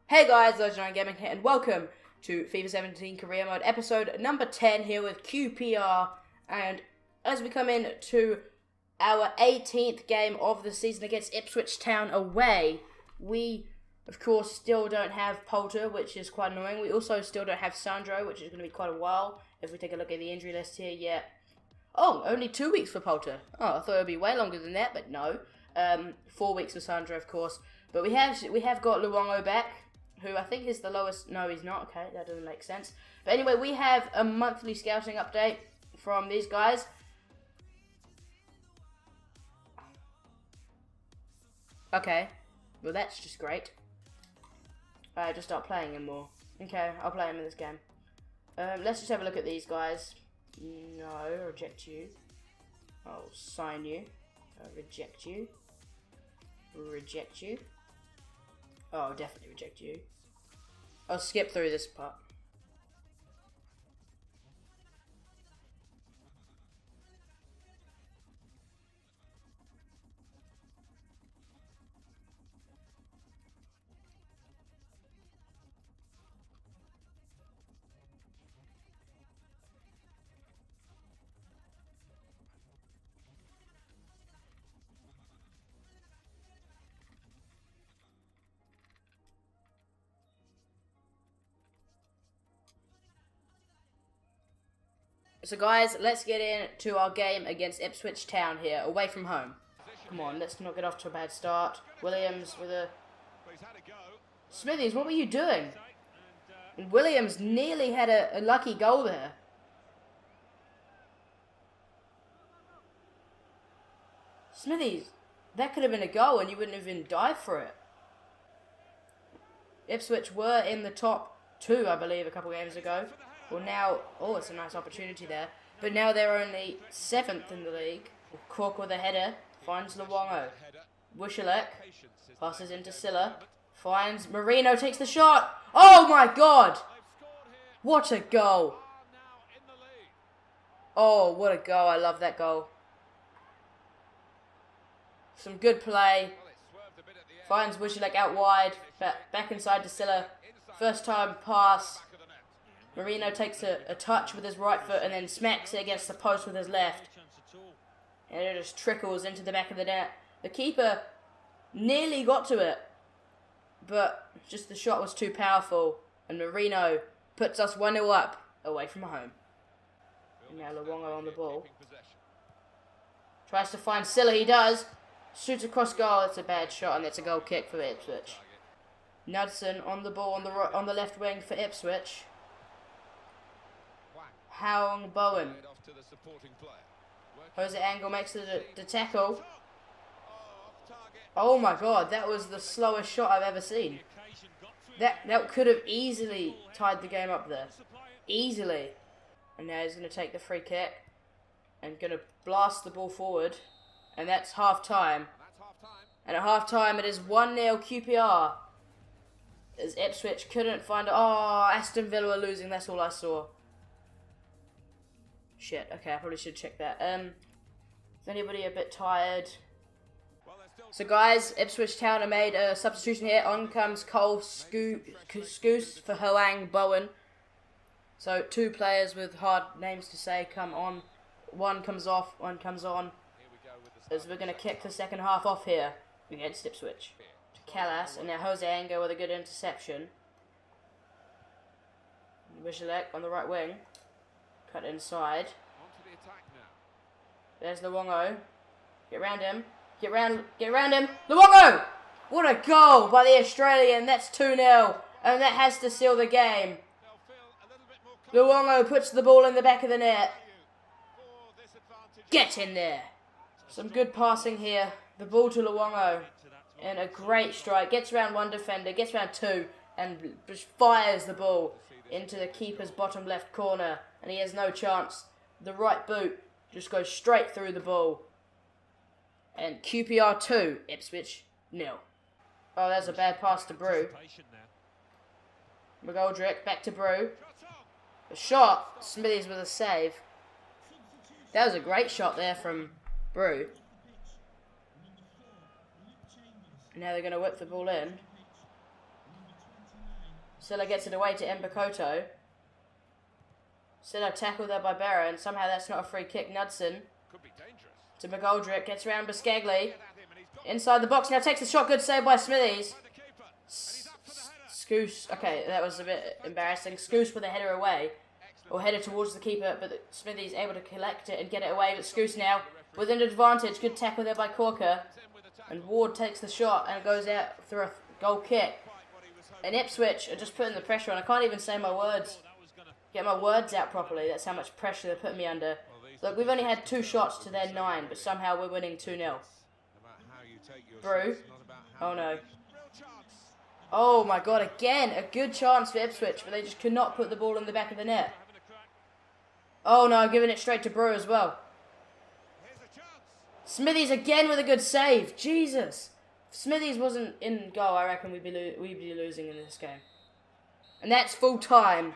Hey guys, Legendary Gaming here, and welcome to FIFA 17 Career Mode episode number 10 here with QPR. And as we come in to our 18th game of the season against Ipswich Town away, we of course still don't have Poulter, which is quite annoying. We also still don't have Sandro, which is going to be quite a while. If we take a look at the injury list here, yeah. Oh, only 2 weeks for Poulter. Oh, I thought it would be way longer than that, but no. 4 weeks for Sandro, of course. But we have got Luongo back, who I think is the lowest. No, he's not. Okay, that doesn't make sense. But anyway, we have a monthly scouting update from these guys. Okay, well that's just great. Just start playing him more. Okay, I'll play him in this game. Let's just have a look at these guys. No, reject you. I'll sign you. Reject you. Reject you. Oh, definitely reject you. I'll skip through this part. So guys, let's get into our game against Ipswich Town here, away from home. Come on, let's not get off to a bad start. Williams with a... Smithies, what were you doing? And Williams nearly had a lucky goal there. Smithies, that could have been a goal and you wouldn't have even died for it. Ipswich were in the top 2, I believe, a couple games ago. Well, now, oh, it's a nice opportunity there. But now they're only 7th in the league. Cork with a header, finds Luongo. Wishalek passes into Silla, finds Marino, takes the shot. Oh my God! What a goal! Oh, what a goal! I love that goal. Some good play. Finds Wishalek out wide, back inside to Silla. First time pass. Marino takes a touch with his right foot and then smacks it against the post with his left. And it just trickles into the back of the net. The keeper nearly got to it, but just the shot was too powerful. And Marino puts us 1-0 up away from home. And now Luongo on the ball. Tries to find Silla, he does. Shoots across goal, it's a bad shot and it's a goal kick for Ipswich. Knudsen on the ball on the left wing for Ipswich. Howang Bowen. Jose Angle makes the tackle. Oh my God, that was the slowest shot I've ever seen. That could have easily tied the game up there. Easily. And now he's going to take the free kick and going to blast the ball forward. And that's half time. And at half time it is 1-0 QPR. As Ipswich couldn't find it. Oh, Aston Villa are losing, that's all I saw. Shit, okay, I probably should check that. Is anybody a bit tired? So guys, Ipswich Town have made a substitution here. On comes Cole Scoose for Howang Bowen. So 2 players with hard names to say come on. One comes off, one comes on. As we're going to kick the second half off here against Ipswich. To Callas, and now Jose Angle with a good interception. Wishalek on the right wing. Cut inside. There's Luongo. Get round him. Get round him. Luongo! What a goal by the Australian. That's 2-0. And that has to seal the game. Luongo puts the ball in the back of the net. Get in there. Some good passing here. The ball to Luongo. And a great strike. Gets around one defender. Gets around 2. And just fires the ball into the keeper's bottom left corner. And he has no chance. The right boot just goes straight through the ball. And QPR 2, Ipswich 0. Oh, that's a bad pass to Brew. McGoldrick, back to Brew. A shot. Smithies with a save. That was a great shot there from Brew. Now they're going to whip the ball in. Silla gets it away to Mbakoto. Silla tackled there by Berra, and somehow that's not a free kick. Knudsen to McGoldrick, gets around Biscagli. Inside the box now, takes a shot, good save by Smithies. Scoose, okay, that was a bit embarrassing. Scoose with a header away, or header towards the keeper, but Smithies able to collect it and get it away. But Scoose now with an advantage, good tackle there by Corker. And Ward takes the shot and goes out through a goal kick. And Ipswich are just putting the pressure on. I can't even say my words. Get my words out properly. That's how much pressure they're putting me under. Look, we've only had 2 shots to their 9, but somehow we're winning 2-0. Brew. Oh no. Oh my god, again, a good chance for Ipswich, but they just could not put the ball in the back of the net. Oh no, giving it straight to Brew as well. Smithies again with a good save. Jesus. If Smithies wasn't in goal, I reckon we'd be losing in this game. And that's full time.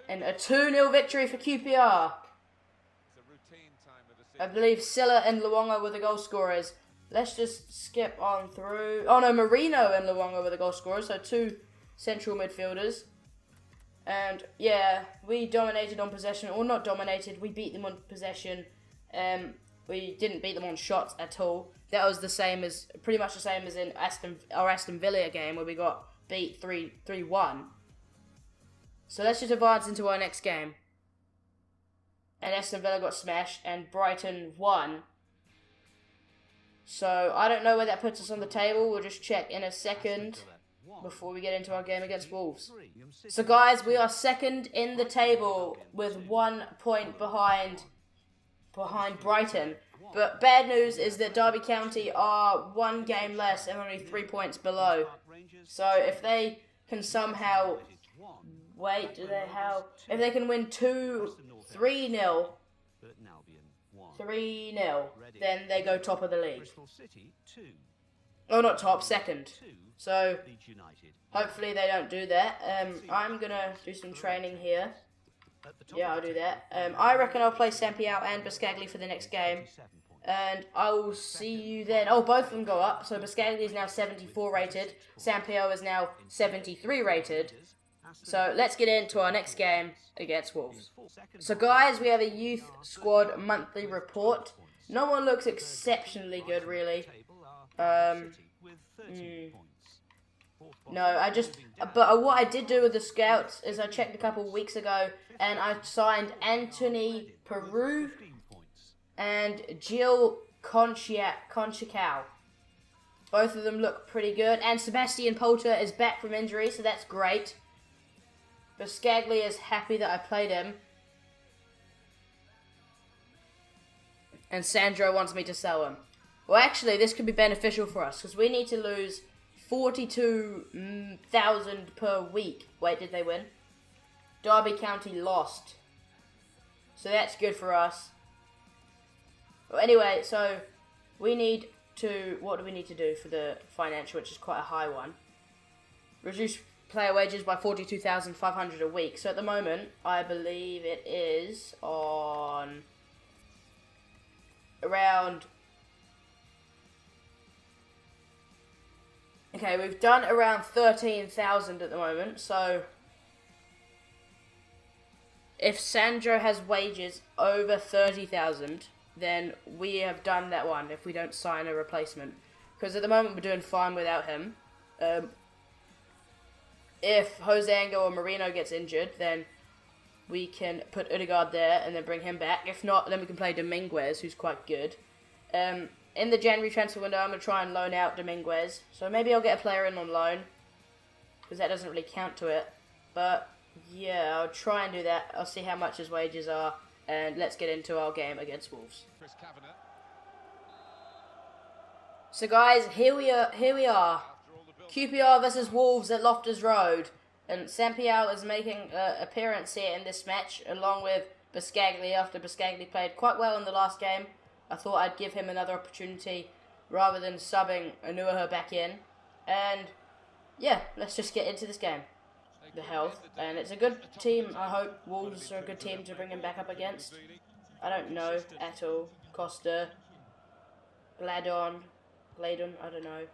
And a 2-0 victory for QPR. I believe Silla and Luongo were the goal scorers. Let's just skip on through. Oh no, Marino and Luongo were the goal scorers. So 2 central midfielders. And yeah, we dominated on possession. Or not dominated, we beat them on possession. We didn't beat them on shots at all. That was the same as, pretty much the same as in our Aston Villa game where we got beat 3-1. So let's just advance into our next game. And Aston Villa got smashed and Brighton won. So I don't know where that puts us on the table. We'll just check in a second before we get into our game against Wolves. So guys, we are second in the table with 1 point behind Brighton. But bad news is that Derby County are 1 game less and only 3 points below. So if they can somehow if they can win 3-0, then they go top of the league. Oh, not top, second. So hopefully they don't do that. I'm gonna do some training here. Yeah, I'll do that. I reckon I'll play Sampiao and Biscagli for the next game. And I will see you then. Oh, both of them go up. So Biscagli is now 74 rated. Sampiao is now 73 rated. So let's get into our next game against Wolves. So guys, we have a youth squad monthly report. No one looks exceptionally good, really. No, but what I did do with the scouts is I checked a couple of weeks ago and I signed Anthony Peru and Gil Conchicao. Both of them look pretty good. And Sebastian Poulter is back from injury, so that's great. Biscagli is happy that I played him. And Sandro wants me to sell him. Well, actually, this could be beneficial for us, because we need to lose 42,000 per week. Wait, did they win? Derby County lost. So that's good for us. Well, anyway, so we need to... What do we need to do for the financial, which is quite a high one? Reduce player wages by 42,500 a week. So at the moment, I believe it is on around... Okay, we've done around 13,000 at the moment, so if Sandro has wages over 30,000, then we have done that one if we don't sign a replacement. Because at the moment we're doing fine without him. If Hosango or Marino gets injured, then we can put Odegaard there and then bring him back. If not, then we can play Dominguez, who's quite good. In the January transfer window, I'm going to try and loan out Dominguez. So maybe I'll get a player in on loan, because that doesn't really count to it. But yeah, I'll try and do that. I'll see how much his wages are, and let's get into our game against Wolves. So guys, here we are. QPR versus Wolves at Loftus Road. And Sampiao is making an appearance here in this match, along with Biscagli, after Biscagli played quite well in the last game. I thought I'd give him another opportunity rather than subbing Anuaha back in. And yeah, let's just get into this game. The health. And it's a good team, I hope. Wolves are a good team to bring him back up against. I don't know at all. Costa. Gladon, I don't know.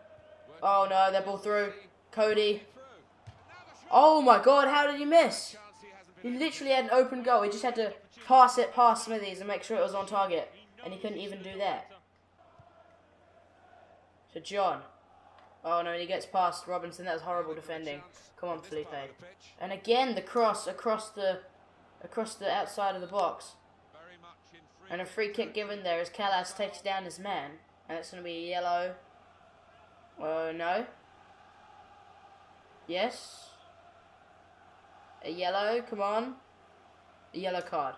Oh no, they're ball through. Cody. Oh my god, how did he miss? He literally had an open goal. He just had to pass it past Smithies and make sure it was on target. And he couldn't even do that. So John. Oh no, and he gets past Robinson. That was horrible defending. Come on, Felipe. And again, the cross across the outside of the box. And a free kick given there as Callas takes down his man. And it's going to be a yellow. Oh, no. Yes. A yellow, come on. A yellow card.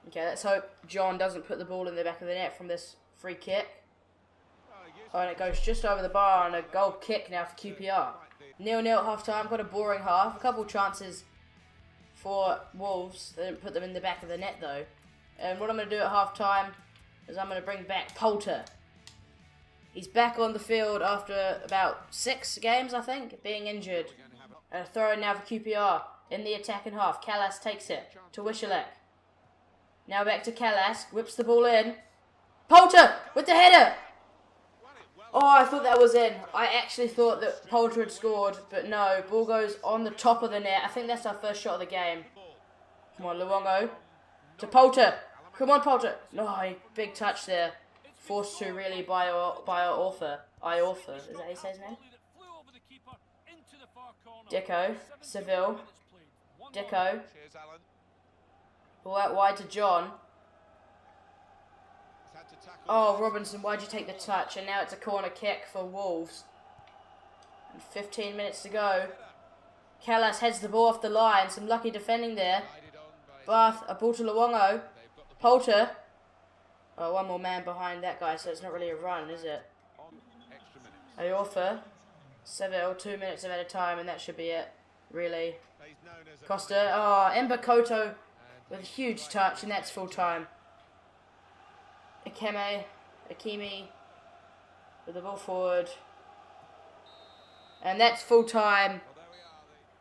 Okay, let's hope John doesn't put the ball in the back of the net from this free kick. Oh, and it goes just over the bar and a goal kick now for QPR. 0-0 at half-time, got a boring half. A couple chances for Wolves. They didn't put them in the back of the net though. And what I'm going to do at half-time is I'm going to bring back Poulter. He's back on the field after about 6 games, I think, being injured. A throw in now for QPR in the attacking half. Callas takes it to Wishelek. Now back to Callas, whips the ball in. Poulter with the header! Oh, I thought that was in. I actually thought that Poulter had scored, but no. Ball goes on the top of the net. I think that's our first shot of the game. Come on, Luongo. To Poulter. Come on, Poulter. No, big touch there. Forced to really by our author. Is that how you say his name? Deco. Seville. Deco. Ball out wide to John. Oh, Robinson, why'd you take the touch? And now it's a corner kick for Wolves. And 15 minutes to go. Callas heads the ball off the line. Some lucky defending there. Bath, a ball to Luongo. Poulter. Oh, one more man behind that guy, so it's not really a run, is it? Iorfa. Seville, 2 minutes of added time, and that should be it, really. Costa. Oh, Mbakoto with a huge touch, and that's full time. Akimi with the ball forward. And that's full time.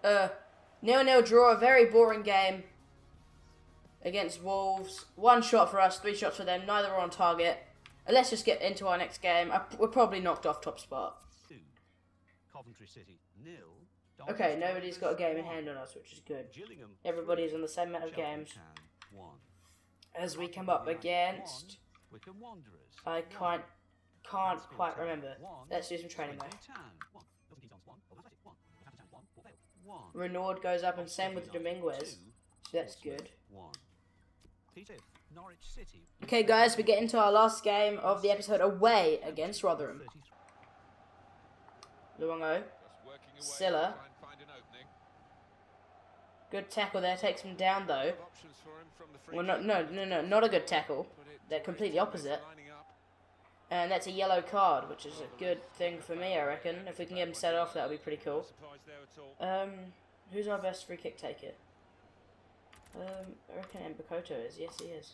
0-0 draw, a very boring game against Wolves. 1 shot for us, 3 shots for them, neither are on target. Let's just get into our next game. We're probably knocked off top spot. Okay, nobody's got a game in hand on us, which is good. Everybody's on the same amount of games. As we come up against... I can't quite remember. Let's do some training though. Renaud goes up and same with Dominguez. So that's good. Okay guys, we get into our last game of the episode away against Rotherham. Luongo. Silla. Good tackle there, takes him down though. Well, no, not a good tackle. They're completely opposite. And that's a yellow card, which is a good thing for me, I reckon. If we can get him set off, that would be pretty cool. Who's our best free kick taker? I reckon Mbakoto is. Yes, he is.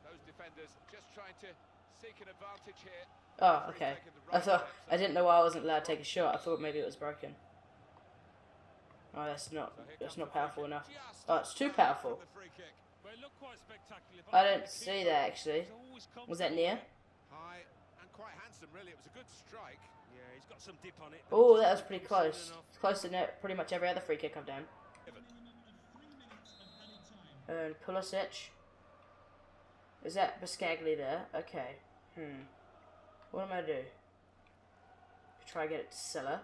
Those defenders just trying to seek an advantage here. Oh, okay. I didn't know why I wasn't allowed to take a shot. I thought maybe it was broken. Oh, that's not powerful enough. Oh, it's too powerful. I didn't see that actually. Was that near? Oh, that was pretty close. It's close to net pretty much every other free kick I've done. And Pulisic. Is that Biscagli there? Okay. What am I gonna do? Try to get it to Silla.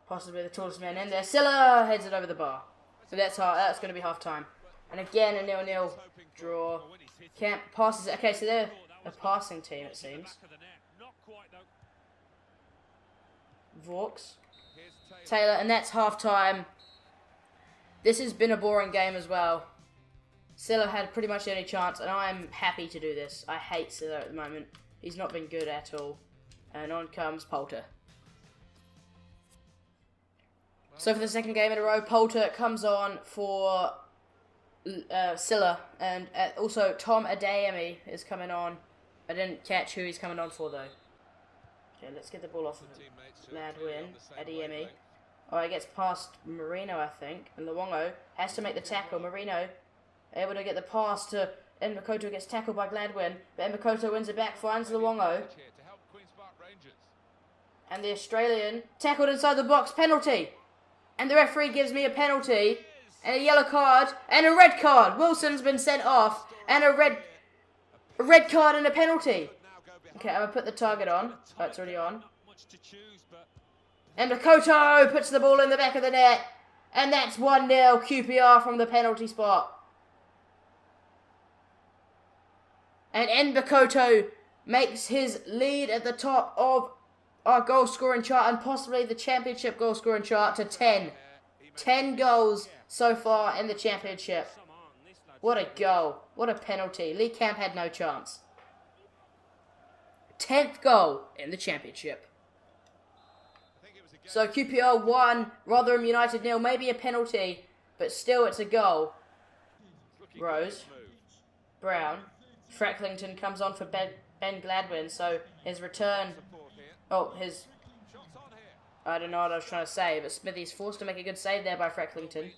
Possibly the tallest man in there. Silla heads it over the bar. So that's going to be half time. And again, a 0-0 draw. Camp passes it. Okay, so they're a passing team, it seems. Vaux. Taylor, and that's half time. This has been a boring game as well. Silla had pretty much any chance, and I'm happy to do this. I hate Silla at the moment. He's not been good at all. And on comes Poulter. So for the second game in a row, Poulter comes on for Silla, and also Tom Adeyemi is coming on. I didn't catch who he's coming on for though. Okay, let's get the ball off of him. Gladwin, Adeyemi. Oh, he gets past Marino, I think, and Luongo has to make the tackle. Marino able to get the pass to Mbakoto, gets tackled by Gladwin, but Mbakoto wins it back, finds Luongo. And the Australian tackled inside the box, penalty. And the referee gives me a penalty and a yellow card and a red card. Wilson's been sent off and a red card and a penalty. Okay, I'm going to put the target on. Oh, it's already on. And Makoto puts the ball in the back of the net. And that's 1-0 QPR from the penalty spot. And Makoto makes his lead at the top of our goal scoring chart and possibly the championship goal scoring chart to 10. 10 goals so far in the championship. What a goal. What a penalty. Lee Camp had no chance. 10th goal in the championship. So QPR 1, Rotherham United 0. Maybe a penalty, but still it's a goal. Rose. Brown. Frecklington comes on for Ben Gladwin, so his return... I don't know what I was trying to say, but Smithy's forced to make a good save there by Frecklington.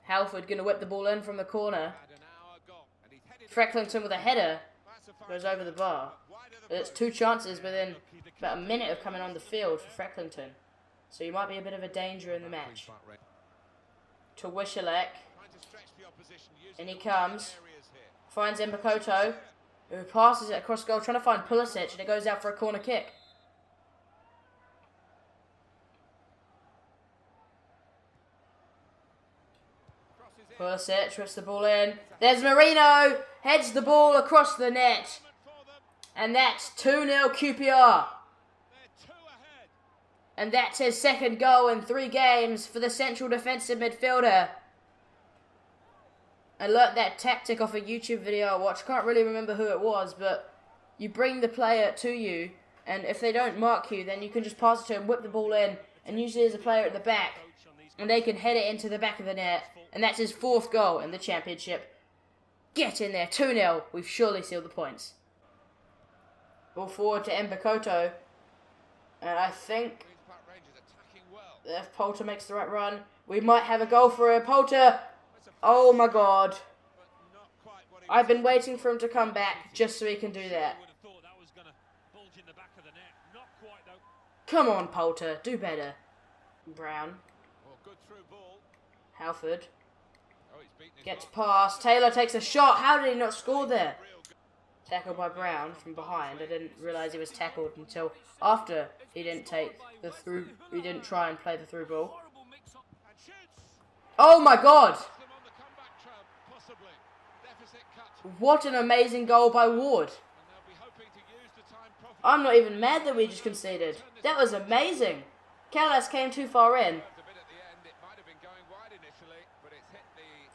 Halford going to whip the ball in from the corner. Frecklington with a header goes over the bar. But it's 2 chances within about a minute of coming on the field for Frecklington. So you might be a bit of a danger in the match. To Wishalek. And he comes. Finds Mbakoto, who passes it across goal, trying to find Pulisic, and it goes out for a corner kick. Pulisic whips the ball in. There's Marino, heads the ball across the net. And that's 2-0 QPR. And that's his 2nd goal in 3 games for the central defensive midfielder. I learnt that tactic off a YouTube video I watched. Can't really remember who it was, but you bring the player to you, and if they don't mark you, then you can just pass it to him, whip the ball in, and usually there's a player at the back, and they can head it into the back of the net, and that's his 4th goal in the championship. Get in there, 2-0. We've surely sealed the points. Ball forward to Mbakoto, and I think if Poulter makes the right run, we might have a goal for him. Poulter! Oh my god. I've been waiting for him to come back just so he can do that. Come on, Poulter. Do better. Brown. Halford. Gets past. Taylor takes a shot. How did he not score there? Tackled by Brown from behind. I didn't realise he was tackled until after he didn't take the through. He didn't try and play the through ball. Oh my god! What an amazing goal by Ward. I'm not even mad that we just conceded. That was amazing. Callas came too far in.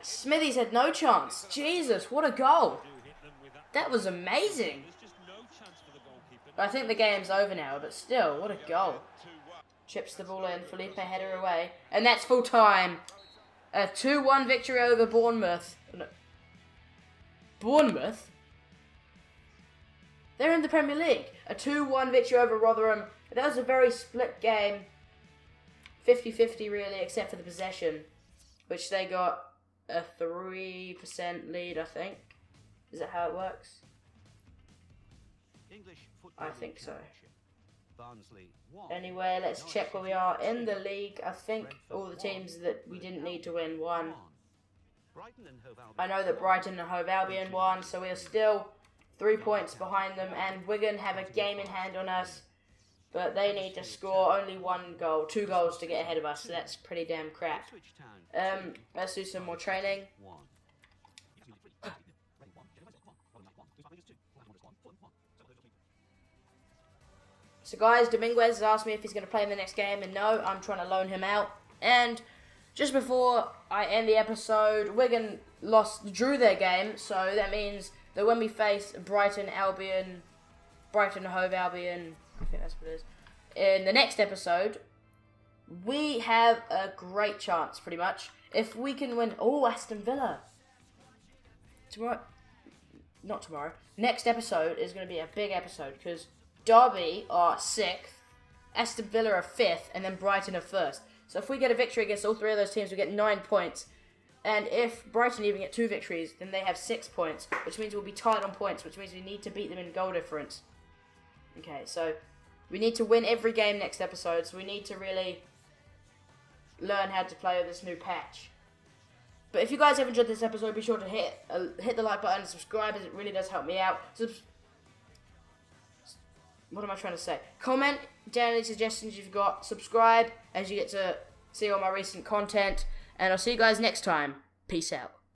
Smithies had no chance. Jesus, what a goal. That was amazing. I think the game's over now, but still, what a goal. Chips the ball in, Felipe header away. And that's full time. A 2-1 victory over Bournemouth. Bournemouth? They're in the Premier League. A 2-1 victory over Rotherham. That was a very split game. 50-50 really, except for the possession, which they got a 3% lead, I think. Is that how it works? I think so. Anyway, let's check where we are in the league. I think all the teams that we didn't need to win won. I know that Brighton and Hove Albion won, so we're still 3 points behind them, and Wigan have a game in hand on us, but they need to score only 1 goal, 2 goals to get ahead of us, so that's pretty damn crap. Let's do some more training. So guys, Dominguez has asked me if he's going to play in the next game, and no, I'm trying to loan him out. And just before I end the episode, Wigan drew their game, so that means that when we face Brighton Hove Albion, I think that's what it is, in the next episode, we have a great chance, pretty much. If we can win, Aston Villa. Not tomorrow. Next episode is going to be a big episode, because Derby are 6th, Aston Villa are 5th, and then Brighton are 1st. So if we get a victory against all 3 of those teams, we get 9 points. And if Brighton even get 2 victories, then they have 6 points, which means we'll be tied on points, which means we need to beat them in goal difference. Okay, so we need to win every game next episode, so we need to really learn how to play with this new patch. But if you guys have enjoyed this episode, be sure to hit the like button and subscribe, as it really does help me out. What am I trying to say? Comment down any suggestions you've got. Subscribe as you get to see all my recent content. And I'll see you guys next time. Peace out.